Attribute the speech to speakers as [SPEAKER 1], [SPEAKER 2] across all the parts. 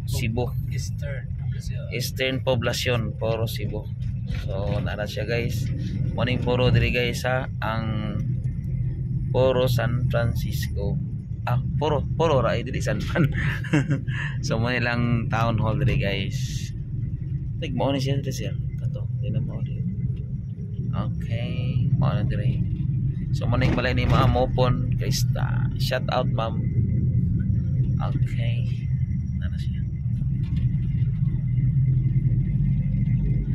[SPEAKER 1] Cebu.
[SPEAKER 2] Eastern.
[SPEAKER 1] Poblacion, Poro Cebu. So nara siya guys. Morning Poro diri guys ha, ang Poro San Francisco. Poro ra diri San Juan. So mo lang town hall diri guys. Mo ni siya diri siya. Kato, di na mo diri. Okay, mo na diri. So maning balay ni ma'am open guys ta. Shout out ma'am. Okay. Nana siya.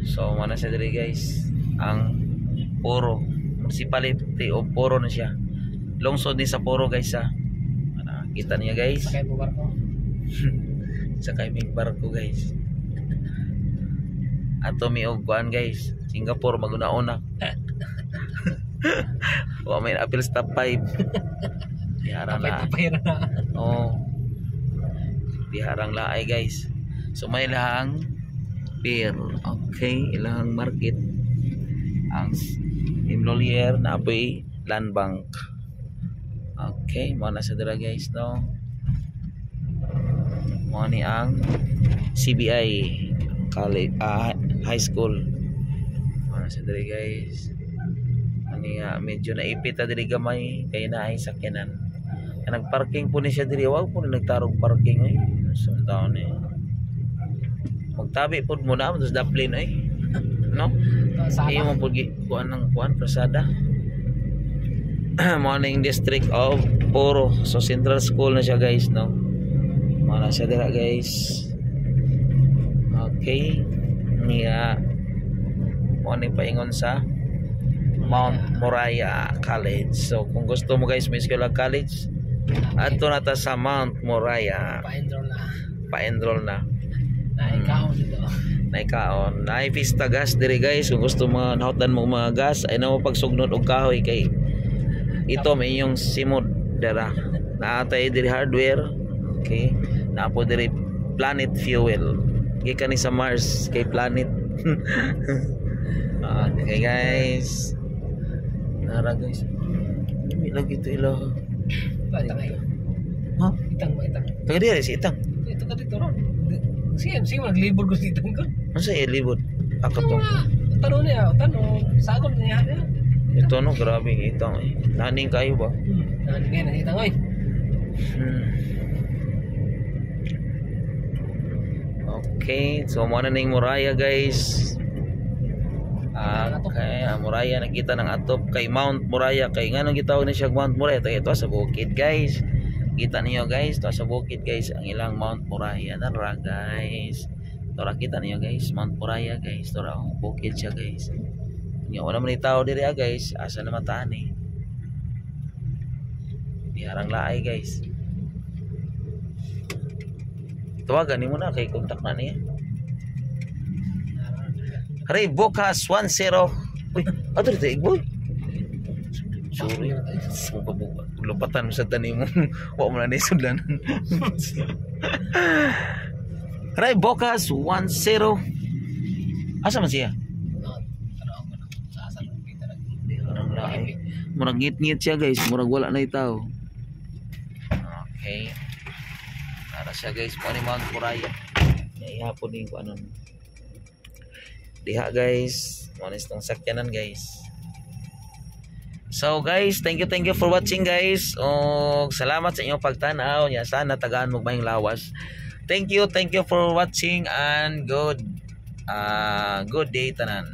[SPEAKER 1] So mana siya diri guys. Ang Poro municipality of Poro na siya. Lungsod ni sa Poro guys ha. Kita niya guys.
[SPEAKER 2] Sakay mo barko.
[SPEAKER 1] Sakay may barko guys. Ato mi og kuan guys. Singapore maguna-una. Wa may appeal stop 5. Diharang la. Oh. Diharang laay guys. So may lahang pier. Okay, ilang market. Ang Imlolier na apoy land bank. Okay, mo na sa dira guys no. Mo ni ang CBI college high school. Mo na sa dira guys. Ani medyo naipit ta diri gamay kay naay sakyanan. Nagparking po ni siya diri, wag po ni nagtarong parking ay. So taon eh. Magtabi pud mo na tapos daplin ay. No? Iyo mo pud kuan ng kuan Prasada. Morning district of Poro. So Central School na siya guys no. Mana siya dira guys. Okay. Niya morning paingon sa Mount Moriah College. So kung gusto mo guys may eskwela college, adto na ta sa Mount Moriah. Pa-enroll na.
[SPEAKER 2] Naikaon dito.
[SPEAKER 1] Naikaon. Naay Vista gas diri guys. Kung gusto mo nahotdan mo mga gas, ay na mo pagsugnod og kahoy kay ito may inyong simod dara. Naatay diri hardware. Okay. Naapo diri Planet Fuel. Gikan ni sa Mars kay Planet. Okay guys. Nara guys. Ilag ito ilo.
[SPEAKER 2] Itang ayo.
[SPEAKER 1] Ha?
[SPEAKER 2] Itang.
[SPEAKER 1] Taga diri si Itang.
[SPEAKER 2] Ito ka dito ron. Sige maglibor ko sa itang ko.
[SPEAKER 1] Ano sa ilibot? Ako to.
[SPEAKER 2] Tanong niya, sagol niya.
[SPEAKER 1] Ito no, grabe Itang eh. Naning kayo ba?
[SPEAKER 2] Naning na itang oy.
[SPEAKER 1] Okay, so mo na ning Moriah guys. Okay, Moriah nakita ng atop kay Mount Moriah kay nganong gitawag ni siya Mount Moriah ito sa bukid guys. Kita niyo guys, to sa bukid guys ang ilang Mount Moriah nara guys. Tora kita niyo guys, Mount Moriah guys, tora ang bukid siya guys. Nya wala man tao diri guys, asa na mataan eh. Diharang laay guys. Tawagan nimo na kay kontak na niya. Ray Bocas 10. Uy, ato dito igboy. Sorry. Lupatan mo sa tanim mo. Wa mo na nisudlan. Ray Bocas 10. Asa man siya? Murag ngit-ngit siya guys, murag wala na itaw. Okay. Para siya guys, mo ni Mount Moriah. Ihapon ni ko ano. Diha guys, manis tong sakyanan guys. So guys, thank you for watching guys. Og salamat sa inyong pagtanaw. Nya sana tagaan mo mayong lawas. Thank you for watching and good day tanan.